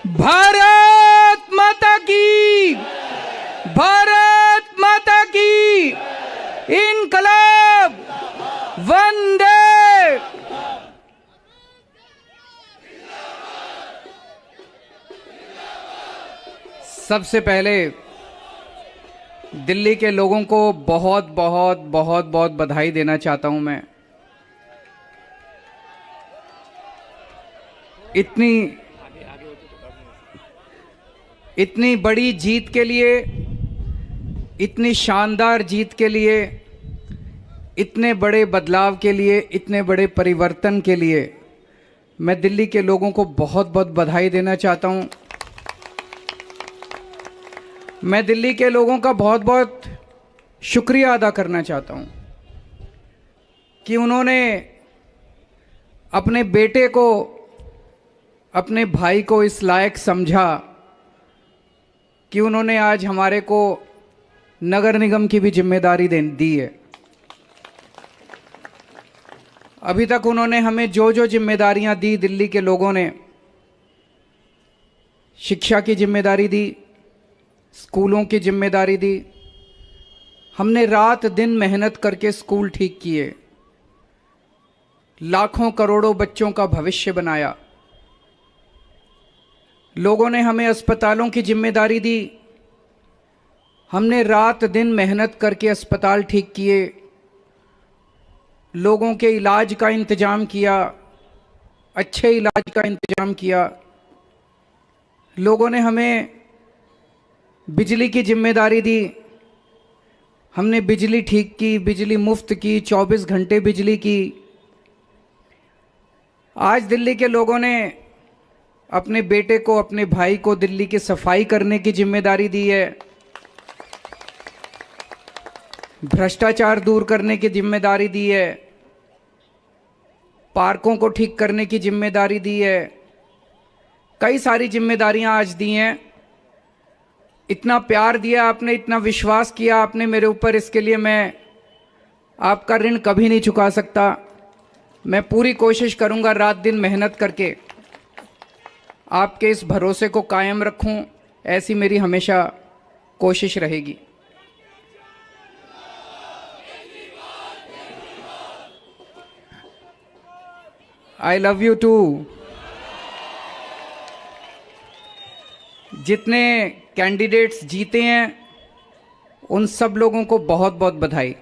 भारत माता की, भारत माता की, इनकलाब, वंदे। सबसे पहले दिल्ली के लोगों को बहुत बहुत बहुत बहुत बधाई देना चाहता हूं मैं। इतनी बड़ी जीत के लिए, इतनी शानदार जीत के लिए, इतने बड़े बदलाव के लिए, इतने बड़े परिवर्तन के लिए मैं दिल्ली के लोगों को बहुत बहुत बधाई देना चाहता हूं। मैं दिल्ली के लोगों का बहुत बहुत शुक्रिया अदा करना चाहता हूं कि उन्होंने अपने बेटे को, अपने भाई को इस लायक समझा कि उन्होंने आज हमारे को नगर निगम की भी जिम्मेदारी दी है। अभी तक उन्होंने हमें जो जो जिम्मेदारियां दी, दिल्ली के लोगों ने शिक्षा की जिम्मेदारी दी, स्कूलों की जिम्मेदारी दी। हमने रात दिन मेहनत करके स्कूल ठीक किए, लाखों करोड़ों बच्चों का भविष्य बनाया। लोगों ने हमें अस्पतालों की जिम्मेदारी दी, हमने रात दिन मेहनत करके अस्पताल ठीक किए, लोगों के इलाज का इंतजाम किया, अच्छे इलाज का इंतजाम किया। लोगों ने हमें बिजली की जिम्मेदारी दी, हमने बिजली ठीक की, बिजली मुफ्त की, 24 घंटे बिजली की। आज दिल्ली के लोगों ने अपने बेटे को, अपने भाई को दिल्ली की सफाई करने की जिम्मेदारी दी है, भ्रष्टाचार दूर करने की जिम्मेदारी दी है, पार्कों को ठीक करने की जिम्मेदारी दी है। कई सारी जिम्मेदारियां आज दी हैं। इतना प्यार दिया आपने, इतना विश्वास किया आपने मेरे ऊपर, इसके लिए मैं आपका ऋण कभी नहीं चुका सकता। मैं पूरी कोशिश करूंगा रात दिन मेहनत करके आपके इस भरोसे को कायम रखूं, ऐसी मेरी हमेशा कोशिश रहेगी। I love you too. जितने कैंडिडेट्स जीते हैं उन सब लोगों को बहुत बहुत बधाई।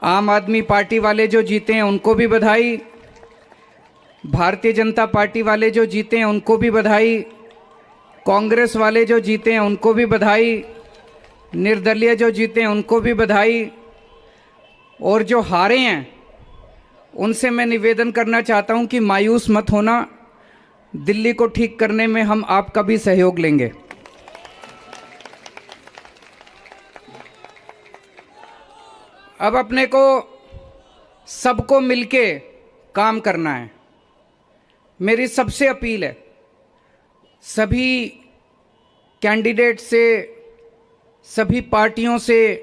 आम आदमी पार्टी वाले जो जीते हैं उनको भी बधाई, भारतीय जनता पार्टी वाले जो जीते हैं उनको भी बधाई, कांग्रेस वाले जो जीते हैं उनको भी बधाई, निर्दलीय जो जीते हैं उनको भी बधाई, और जो हारे हैं उनसे मैं निवेदन करना चाहता हूं कि मायूस मत होना, दिल्ली को ठीक करने में हम आपका भी सहयोग लेंगे। अब अपने को सबको मिलके काम करना है। मेरी सबसे अपील है सभी कैंडिडेट से, सभी पार्टियों से,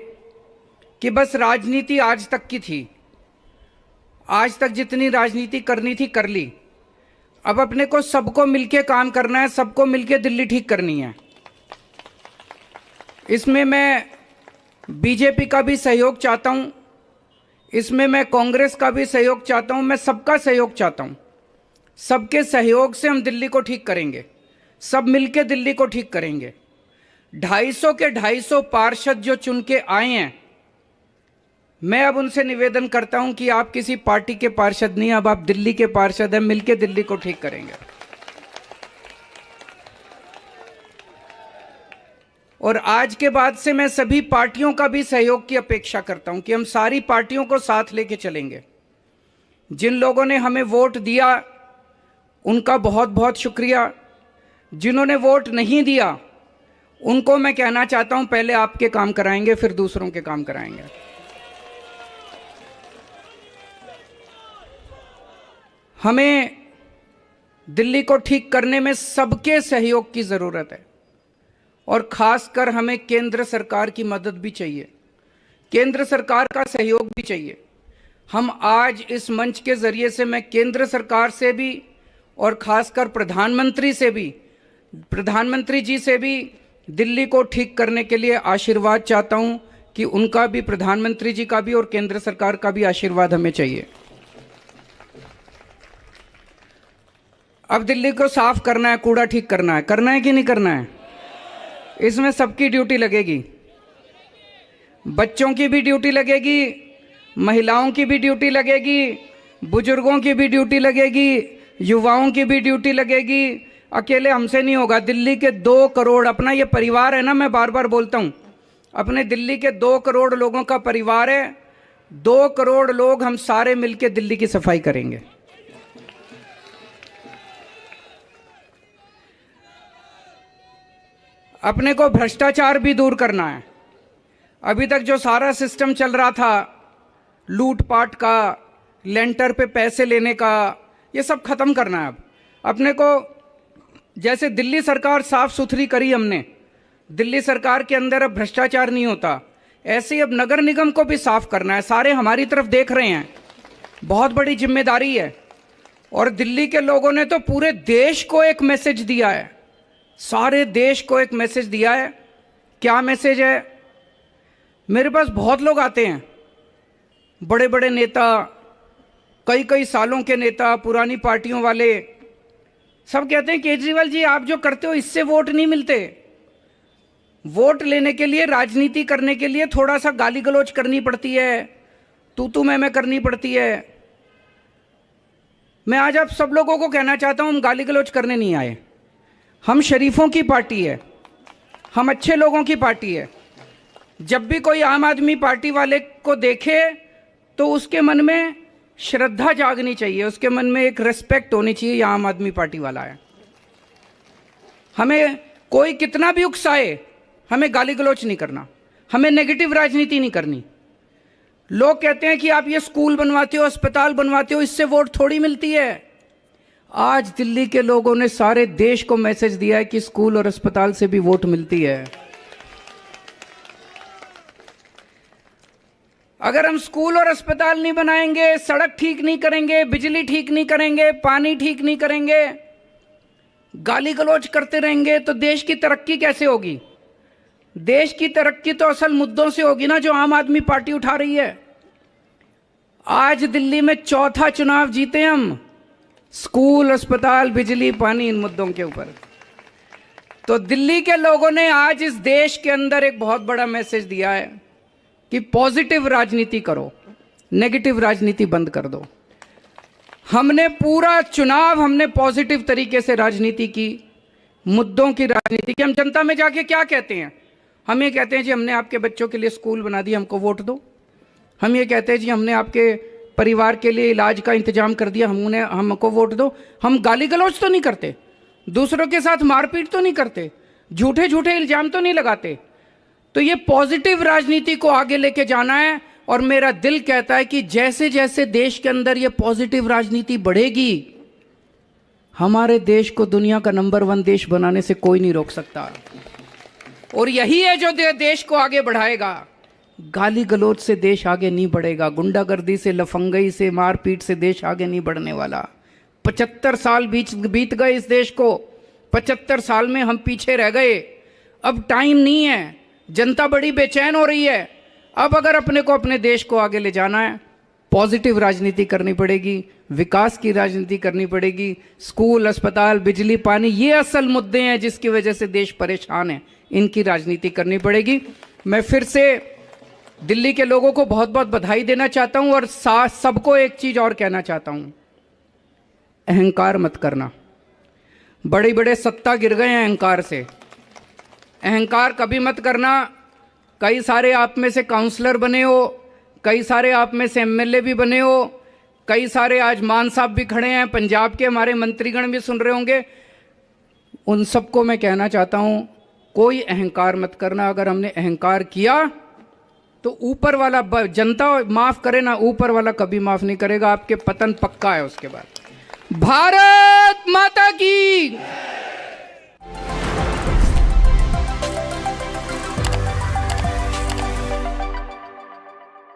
कि बस राजनीति आज तक की थी, आज तक जितनी राजनीति करनी थी कर ली। अब अपने को सबको मिलके काम करना है, सबको मिलके दिल्ली ठीक करनी है। इसमें मैं बीजेपी का भी सहयोग चाहता हूं, इसमें मैं कांग्रेस का भी सहयोग चाहता हूं, मैं सबका सहयोग चाहता हूं। सबके सहयोग से हम दिल्ली को ठीक करेंगे, सब मिलके दिल्ली को ठीक करेंगे। 250 के 250 पार्षद जो चुन के आए हैं, मैं अब उनसे निवेदन करता हूं कि आप किसी पार्टी के पार्षद नहीं, अब आप दिल्ली के पार्षद हैं, मिलके दिल्ली को ठीक करेंगे। और आज के बाद से मैं सभी पार्टियों का भी सहयोग की अपेक्षा करता हूं कि हम सारी पार्टियों को साथ लेके चलेंगे। जिन लोगों ने हमें वोट दिया उनका बहुत बहुत शुक्रिया, जिन्होंने वोट नहीं दिया उनको मैं कहना चाहता हूं पहले आपके काम कराएंगे, फिर दूसरों के काम कराएंगे। हमें दिल्ली को ठीक करने में सबके सहयोग की जरूरत है, और खासकर हमें केंद्र सरकार की मदद भी चाहिए, केंद्र सरकार का सहयोग भी चाहिए। हम आज इस मंच के जरिए से मैं केंद्र सरकार से भी और खासकर प्रधानमंत्री से भी प्रधानमंत्री जी से भी दिल्ली को ठीक करने के लिए आशीर्वाद चाहता हूं कि उनका भी, प्रधानमंत्री जी का भी और केंद्र सरकार का भी आशीर्वाद हमें चाहिए। अब दिल्ली को साफ करना है, कूड़ा ठीक करना है कि नहीं करना है? इसमें सबकी ड्यूटी लगेगी। बच्चों की भी ड्यूटी लगेगी, महिलाओं की भी ड्यूटी लगेगी, बुजुर्गों की भी ड्यूटी लगेगी, युवाओं की भी ड्यूटी लगेगी। अकेले हमसे नहीं होगा। दिल्ली के 2 करोड़, अपना ये परिवार है ना, मैं बार बार बोलता हूँ, अपने दिल्ली के 2 करोड़ लोगों का परिवार है। 2 करोड़ लोग हम सारे मिलकर दिल्ली की सफाई करेंगे। अपने को भ्रष्टाचार भी दूर करना है। अभी तक जो सारा सिस्टम चल रहा था, लूटपाट का, लेंटर पे पैसे लेने का, ये सब खत्म करना है। अब अपने को, जैसे दिल्ली सरकार साफ सुथरी करी हमने, दिल्ली सरकार के अंदर अब भ्रष्टाचार नहीं होता, ऐसे ही अब नगर निगम को भी साफ करना है। सारे हमारी तरफ देख रहे हैं, बहुत बड़ी जिम्मेदारी है। और दिल्ली के लोगों ने तो पूरे देश को एक मैसेज दिया है, सारे देश को एक मैसेज दिया है। क्या मैसेज है? मेरे पास बहुत लोग आते हैं, बड़े बड़े नेता, कई कई सालों के नेता, पुरानी पार्टियों वाले, सब कहते हैं केजरीवाल जी आप जो करते हो इससे वोट नहीं मिलते। वोट लेने के लिए, राजनीति करने के लिए थोड़ा सा गाली गलौज करनी पड़ती है, तू मैं करनी पड़ती है। मैं आज आप सब लोगों को कहना चाहता हूं, हम गाली गलौज करने नहीं आए। हम शरीफों की पार्टी है, हम अच्छे लोगों की पार्टी है। जब भी कोई आम आदमी पार्टी वाले को देखे तो उसके मन में श्रद्धा जागनी चाहिए, उसके मन में एक रिस्पेक्ट होनी चाहिए, ये आम आदमी पार्टी वाला है। हमें कोई कितना भी उकसाए, हमें गाली गलौच नहीं करना, हमें नेगेटिव राजनीति नहीं करनी। लोग कहते हैं कि आप ये स्कूल बनवाते हो, अस्पताल बनवाते हो, इससे वोट थोड़ी मिलती है। आज दिल्ली के लोगों ने सारे देश को मैसेज दिया है कि स्कूल और अस्पताल से भी वोट मिलती है। अगर हम स्कूल और अस्पताल नहीं बनाएंगे, सड़क ठीक नहीं करेंगे, बिजली ठीक नहीं करेंगे, पानी ठीक नहीं करेंगे, गाली गलौज करते रहेंगे, तो देश की तरक्की कैसे होगी? देश की तरक्की तो असल मुद्दों से होगी ना, जो आम आदमी पार्टी उठा रही है। आज दिल्ली में 4था चुनाव जीते हम, स्कूल, अस्पताल, बिजली, पानी, इन मुद्दों के ऊपर। तो दिल्ली के लोगों ने आज इस देश के अंदर एक बहुत बड़ा मैसेज दिया है कि पॉजिटिव राजनीति करो, नेगेटिव राजनीति बंद कर दो। हमने पूरा चुनाव, हमने पॉजिटिव तरीके से राजनीति की, मुद्दों की राजनीति की। हम जनता में जाके क्या कहते हैं? हम ये कहते हैं जी हमने आपके बच्चों के लिए स्कूल बना दिया, हमको वोट दो। हम ये कहते हैं जी हमने आपके परिवार के लिए इलाज का इंतजाम कर दिया, हमको वोट दो। हम गाली गलौज तो नहीं करते, दूसरों के साथ मारपीट तो नहीं करते, झूठे झूठे इल्जाम तो नहीं लगाते। तो ये पॉजिटिव राजनीति को आगे लेके जाना है। और मेरा दिल कहता है कि जैसे जैसे देश के अंदर ये पॉजिटिव राजनीति बढ़ेगी, हमारे देश को दुनिया का नंबर 1 देश बनाने से कोई नहीं रोक सकता। और यही है जो देश को आगे बढ़ाएगा। गाली गलौज से देश आगे नहीं बढ़ेगा, गुंडागर्दी से, लफंगई से, मारपीट से देश आगे नहीं बढ़ने वाला। 75 साल बीत गए इस देश को, 75 साल में हम पीछे रह गए। अब टाइम नहीं है, जनता बड़ी बेचैन हो रही है। अब अगर अपने को, अपने देश को आगे ले जाना है, पॉजिटिव राजनीति करनी पड़ेगी, विकास की राजनीति करनी पड़ेगी। स्कूल, अस्पताल, बिजली, पानी, ये असल मुद्दे हैं जिसकी वजह से देश परेशान है, इनकी राजनीति करनी पड़ेगी। मैं फिर से दिल्ली के लोगों को बहुत बहुत बधाई देना चाहता हूं और सबको एक चीज और कहना चाहता हूं, अहंकार मत करना। बड़े बड़े सत्ता गिर गए हैं अहंकार से, अहंकार कभी मत करना। कई सारे आप में से काउंसलर बने हो, कई सारे आप में से एमएलए भी बने हो, कई सारे आज मान साहब भी खड़े हैं, पंजाब के हमारे मंत्रीगण भी सुन रहे होंगे। उन सबको मैं कहना चाहता हूं, कोई अहंकार मत करना। अगर हमने अहंकार किया तो ऊपर वाला, जनता माफ करे ना, ऊपर वाला कभी माफ नहीं करेगा, आपके पतन पक्का है उसके बाद। भारत माता की